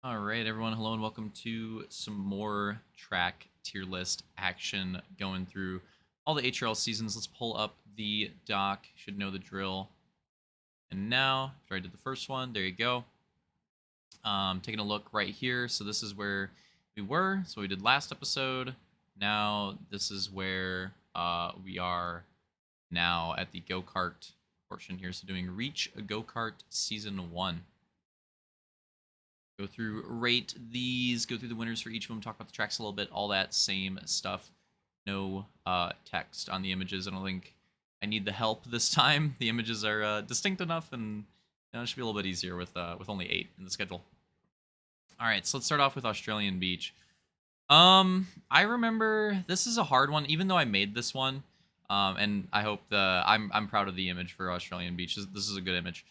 All right, everyone. Hello and welcome to some more track tier list action going through all the HRL seasons. Let's pull up the doc. Should know the drill. And now, after I did the first one, there you go. Taking a look right here. So this is where we were. So we did last episode. Now this is where we are now at the go-kart portion here. So doing Reach a Go-Kart Season 1. Go through, rate these, go through the winners for each of them, talk about the tracks a little bit, all that same stuff. No text on the images. I don't think I need the help this time. The images are distinct enough, and it should be a little bit easier with only 8 in the schedule. All right, so let's start off with Australian Beach. I remember this is a hard one, even though I made this one. And I hope I'm proud of the image for Australian Beach. This is a good image.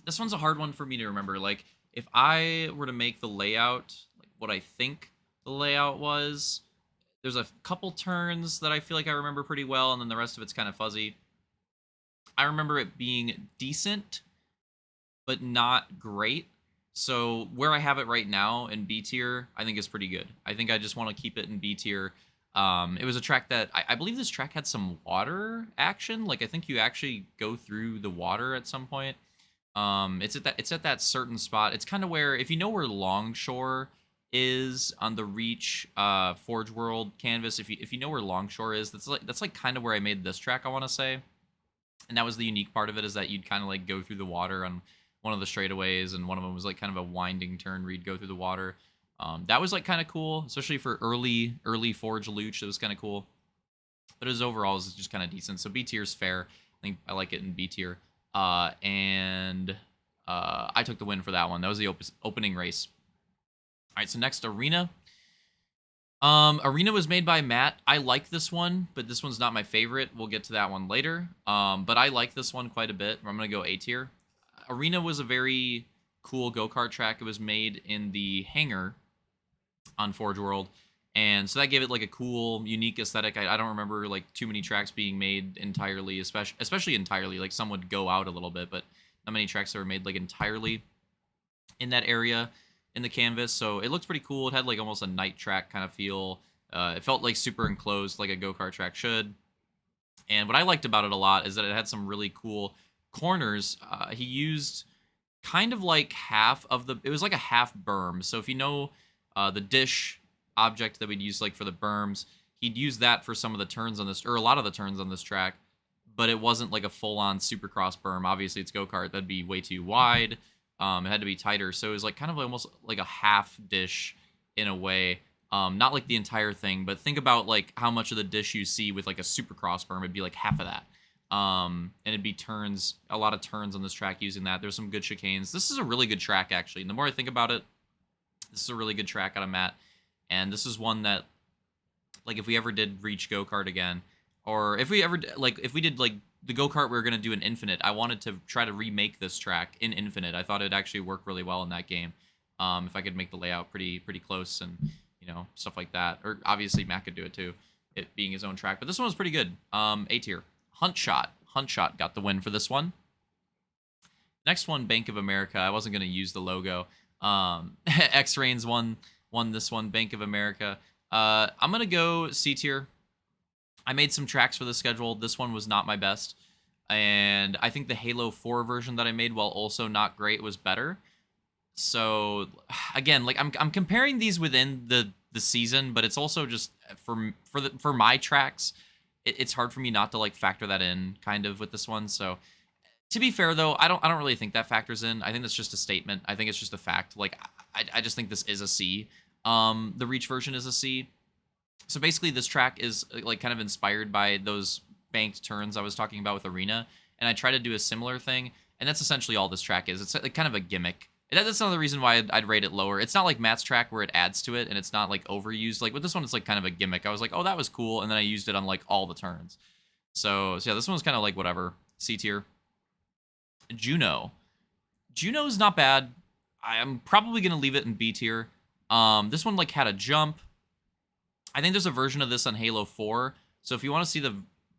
This one's a hard one for me to remember. Like, if I were to make the layout, like what I think the layout was, there's a couple turns that I feel like I remember pretty well, and then the rest of it's kind of fuzzy. I remember it being decent, but not great. So where I have it right now in B tier, I think is pretty good. I think I just want to keep it in B tier. It was a track that I believe this track had some water action. Like, I think you actually go through the water at some point. It's at that certain spot. It's kind of where, if you know where Longshore is on the Reach Forge World canvas, if you know where Longshore is, that's like kind of where I made this track, I want to say. And that was the unique part of it, is that you'd kind of like go through the water on one of the straightaways, and one of them was like kind of a winding turn where you'd go through the water. That was like kind of cool, especially for early Forge Luch. It was kind of cool, but as overall is just kind of decent. So B tier is fair. I think I like it in B tier. And I took the win for that one. That was the opening race. All right, so next, Arena. Arena was made by Matt. I like this one, but this one's not my favorite. We'll get to that one later. But I like this one quite a bit. I'm going to go A tier. Arena was a very cool go-kart track. It was made in the hangar on Forge World. And so that gave it like a cool, unique aesthetic. I don't remember like too many tracks being made entirely, especially entirely. Like, some would go out a little bit, but not many tracks that were made like entirely in that area in the canvas. So it looks pretty cool. It had like almost a night track kind of feel. It felt like super enclosed, like a go-kart track should. And what I liked about it a lot is that it had some really cool corners. He used kind of like it was like a half berm. So if you know the dish object that we'd use like for the berms, he'd use that for some of the turns on this, or a lot of the turns on this track, but it wasn't like a full-on supercross berm. Obviously it's go-kart, that'd be way too wide. It had to be tighter, so it was like kind of almost like a half dish in a way. Not like the entire thing, but think about like how much of the dish you see with like a supercross berm. It'd be like half of that. And it'd be turns, a lot of turns on this track using that. There's some good chicanes. This is a really good track, actually, and the more I think about it, this is a really good track out of Matt. And this is one that, like, if we ever did Reach Go-Kart again, or if we ever, like, if we did, like, the go-kart we were going to do in Infinite, I wanted to try to remake this track in Infinite. I thought it'd actually work really well in that game, if I could make the layout pretty close and, stuff like that. Or, obviously, Matt could do it, too, it being his own track. But this one was pretty good. A tier. Hunt Shot. Hunt Shot got the win for this one. Next one, Bank of America. I wasn't going to use the logo. X-Rains won this one, Bank of America. I'm going to go C tier. I made some tracks for the schedule. This one was not my best. And I think the Halo 4 version that I made, while also not great, was better. So, again, like, I'm comparing these within the season, but it's also just for my tracks, it's hard for me not to like factor that in kind of with this one. So, to be fair, though, I don't really think that factors in. I think that's just a statement. I think it's just a fact. Like, I just think this is a C. The Reach version is a C. So basically, this track is like kind of inspired by those banked turns I was talking about with Arena, and I try to do a similar thing, and that's essentially all this track is. It's like kind of a gimmick. And that's another reason why I'd rate it lower. It's not like Matt's track where it adds to it, and it's not like overused. Like with this one, it's like kind of a gimmick. I was like, oh, that was cool, and then I used it on like all the turns. So yeah, this one's kind of like whatever. C tier. Juno. Juno's not bad. I'm probably gonna leave it in B tier. This one like had a jump. I think there's a version of this on Halo 4. So if you want to see the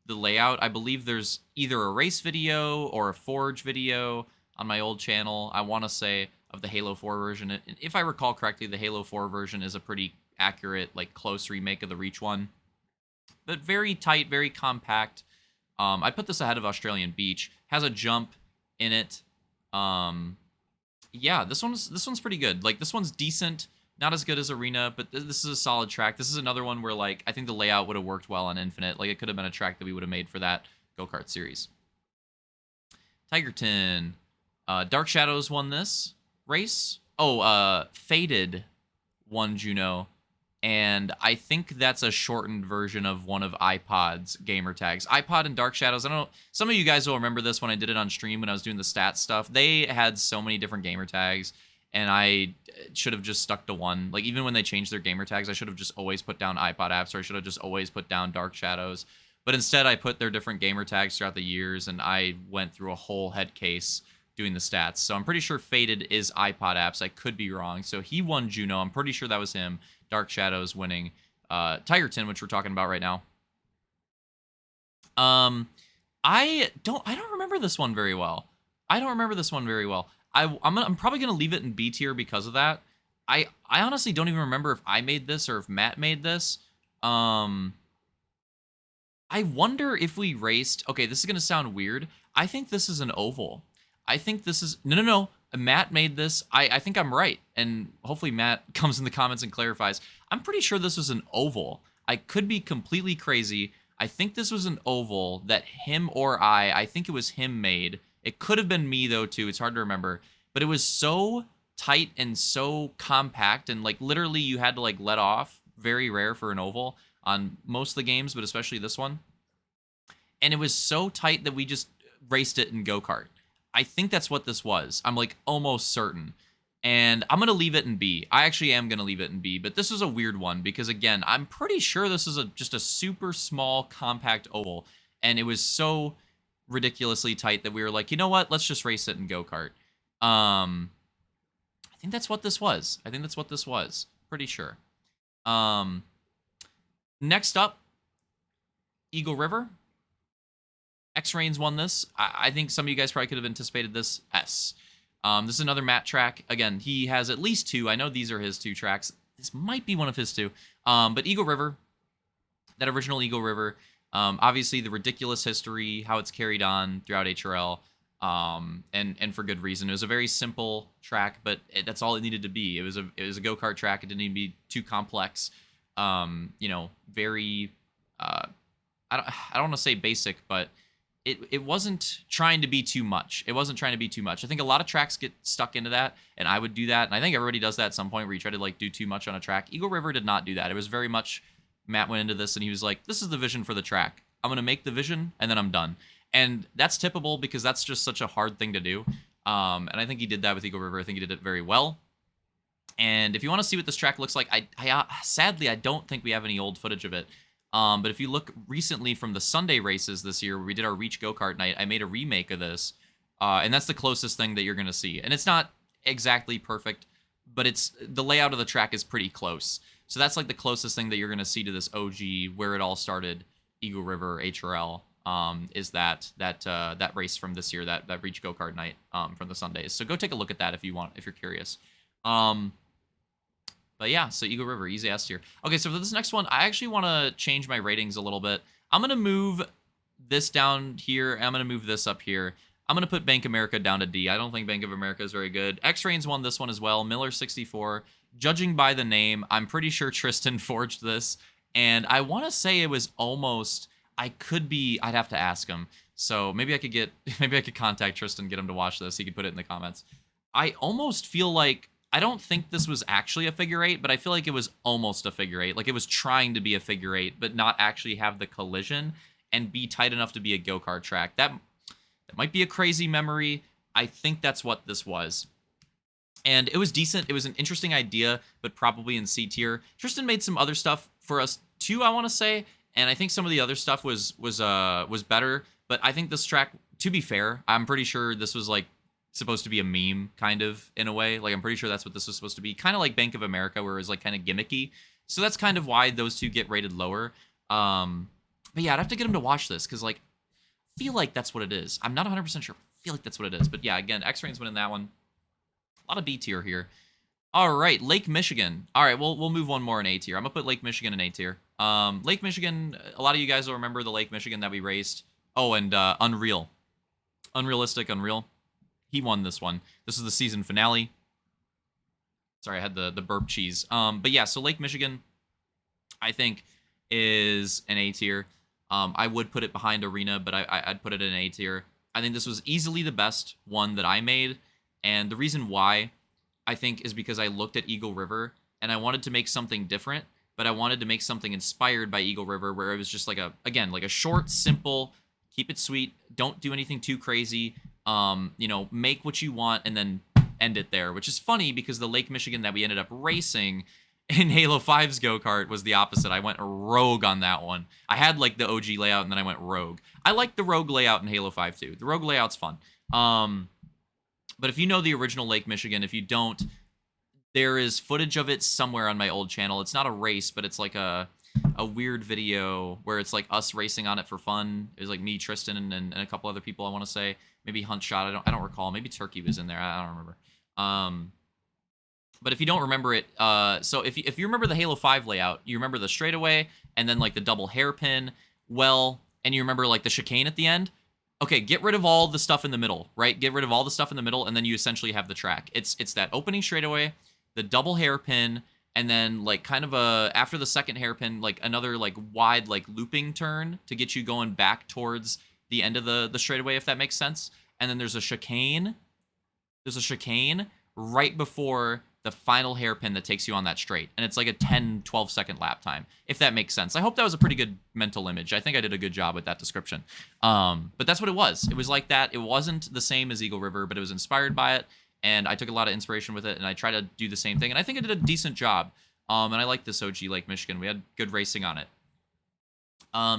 layout, I believe there's either a race video or a Forge video on my old channel. I want to say of the Halo 4 version. And if I recall correctly, the Halo 4 version is a pretty accurate, like close remake of the Reach one, but very tight, very compact. I put this ahead of Australian Beach. Has a jump in it. Yeah, this one's pretty good. Like this one's decent, not as good as Arena, but this is a solid track. This is another one where like I think the layout would have worked well on Infinite. Like it could have been a track that we would have made for that go-kart series. Tigerton, Dark Shadows won this race. Oh, Faded won Juno, and I think that's a shortened version of one of iPod's gamer tags. iPod and Dark Shadows, I don't know, some of you guys will remember this when I did it on stream when I was doing the stats stuff. They had so many different gamer tags, and I should have just stuck to one. Like, even when they changed their gamer tags, I should have just always put down iPod apps, or I should have just always put down Dark Shadows. But instead, I put their different gamer tags throughout the years, and I went through a whole head case doing the stats. So I'm pretty sure Faded is iPod apps. I could be wrong. So he won Juno. I'm pretty sure that was him. Dark Shadows winning Tigerton, which we're talking about right now. I don't remember this one very well. I'm probably gonna leave it in B tier because of that. I honestly don't even remember if I made this or if Matt made this. I wonder if we raced. Okay, this is gonna sound weird. I think this is an oval. I think this is no. Matt made this. I think I'm right, and hopefully Matt comes in the comments and clarifies. I'm pretty sure this was an oval. I could be completely crazy. I think this was an oval that him or I think it was him made. It could have been me though too. It's hard to remember, but it was so tight and so compact, and like literally you had to like let off. Very rare for an oval on most of the games, but especially this one. And it was so tight that we just raced it in go-kart. I think that's what this was. I'm like almost certain. And I'm going to leave it in B. I actually am going to leave it in B, but this is a weird one because again, I'm pretty sure this is just a super small compact oval, and it was so ridiculously tight that we were like, you know what? Let's just race it in go-kart. I think that's what this was. Pretty sure. Next up, Eagle River. X-Rains won this. I think some of you guys probably could have anticipated this. S. This is another Matt track. Again, he has at least two. I know these are his two tracks. This might be one of his two. But Eagle River, that original Eagle River, obviously the ridiculous history, how it's carried on throughout HRL, and for good reason. It was a very simple track, but that's all it needed to be. It was a go-kart track. It didn't need to be too complex. Very I don't want to say basic, but it wasn't trying to be too much. I think a lot of tracks get stuck into that, and I would do that. And I think everybody does that at some point where you try to like do too much on a track. Eagle River did not do that. It was very much Matt went into this and he was like, this is the vision for the track. I'm going to make the vision and then I'm done. And that's typical because that's just such a hard thing to do. And I think he did that with Eagle River. I think he did it very well. And if you want to see what this track looks like, sadly, I don't think we have any old footage of it. But if you look recently from the Sunday races this year, where we did our Reach Go-Kart night, I made a remake of this. And that's the closest thing that you're going to see. And it's not exactly perfect, but the layout of the track is pretty close. So that's like the closest thing that you're going to see to this OG, where it all started, Eagle River HRL, is that race from this year, that Reach Go-Kart night from the Sundays. So go take a look at that if you're curious. But yeah, so Eagle River, easy S tier. Okay, so for this next one, I actually want to change my ratings a little bit. I'm going to move this down here. I'm going to move this up here. I'm going to put Bank America down to D. I don't think Bank of America is very good. X-Rains won this one as well. Miller 64. Judging by the name, I'm pretty sure Tristan forged this. And I want to say it was almost... I'd have to ask him. So maybe I could contact Tristan, get him to watch this. He could put it in the comments. I almost feel like... I don't think this was actually a figure eight, but I feel like it was almost a figure eight. Like it was trying to be a figure eight, but not actually have the collision and be tight enough to be a go-kart track. That might be a crazy memory. I think that's what this was. And it was decent. It was an interesting idea, but probably in C tier. Tristan made some other stuff for us too, I want to say. And I think some of the other stuff was better. But I think this track, to be fair, I'm pretty sure this was like supposed to be a meme, kind of, in a way. Like, I'm pretty sure that's what this was supposed to be. Kind of like Bank of America, where it was like kind of gimmicky. So that's kind of why those two get rated lower. But yeah, I'd have to get him to watch this, because like, I feel like that's what it is. I'm not 100% sure. I feel like that's what it is. But yeah, again, X-Rain's winning that one. A lot of B tier here. All right, Lake Michigan. All right, we'll move one more in A tier. I'm gonna put Lake Michigan in A tier. Lake Michigan. A lot of you guys will remember the Lake Michigan that we raced. Oh, and Unreal, Unrealistic, Unreal. He won this one. This is the season finale. Sorry, I had the burp cheese. But yeah, so Lake Michigan, I think, is an A tier. I would put it behind Arena, but I'd put it in A tier. I think this was easily the best one that I made, and the reason why I think is because I looked at Eagle River and I wanted to make something different, but I wanted to make something inspired by Eagle River, where it was just like like a short, simple, keep it sweet, don't do anything too crazy. Make what you want and then end it there, which is funny because the Lake Michigan that we ended up racing in Halo 5's go-kart was the opposite. I went rogue on that one. I had like the OG layout and then I went rogue. I like the rogue layout in Halo 5 too. The rogue layout's fun. But if you know the original Lake Michigan, if you don't, there is footage of it somewhere on my old channel. It's not a race, but it's like a weird video where it's like us racing on it for fun. It was like me, Tristan, and a couple other people, I want to say. Maybe Hunt Shot. I don't recall. Maybe Turkey was in there. I don't remember. But if you don't remember it, so if you remember the Halo 5 layout, you remember the straightaway and then like the double hairpin, and you remember like the chicane at the end. Okay, get rid of all the stuff in the middle, right? Get rid of all the stuff in the middle, and then you essentially have the track. It's that opening straightaway, the double hairpin, and then like kind of after the second hairpin, like another like wide like looping turn to get you going back towards the end of the straightaway, if that makes sense. And then there's a chicane. There's a chicane right before the final hairpin that takes you on that straight. And it's like a 10, 12-second lap time, if that makes sense. I hope that was a pretty good mental image. I think I did a good job with that description. But that's what it was. It was like that. It wasn't the same as Eagle River, but it was inspired by it. And I took a lot of inspiration with it, and I tried to do the same thing. And I think I did a decent job. And I like this OG Lake Michigan. We had good racing on it.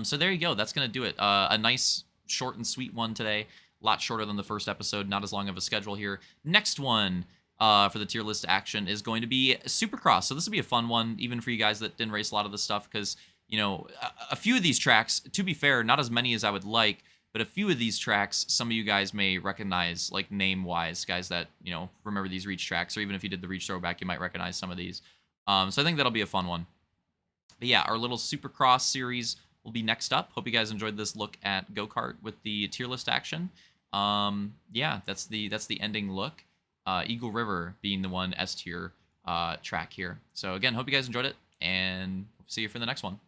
So there you go. That's going to do it. A nice, short and sweet one today. A lot shorter than the first episode. Not as long of a schedule here. Next one for the tier list action is going to be Supercross. So this will be a fun one, even for you guys that didn't race a lot of this stuff, because, you know, a few of these tracks, to be fair, not as many as I would like, but a few of these tracks, some of you guys may recognize, like, name-wise, guys that, you know, remember these Reach tracks, or even if you did the Reach throwback, you might recognize some of these. So I think that'll be a fun one. But yeah, our little Supercross series will be next up. Hope you guys enjoyed this look at go-kart with the tier list action. Yeah, that's the ending look. Eagle River being the one S tier track here. So again, hope you guys enjoyed it, and see you for the next one.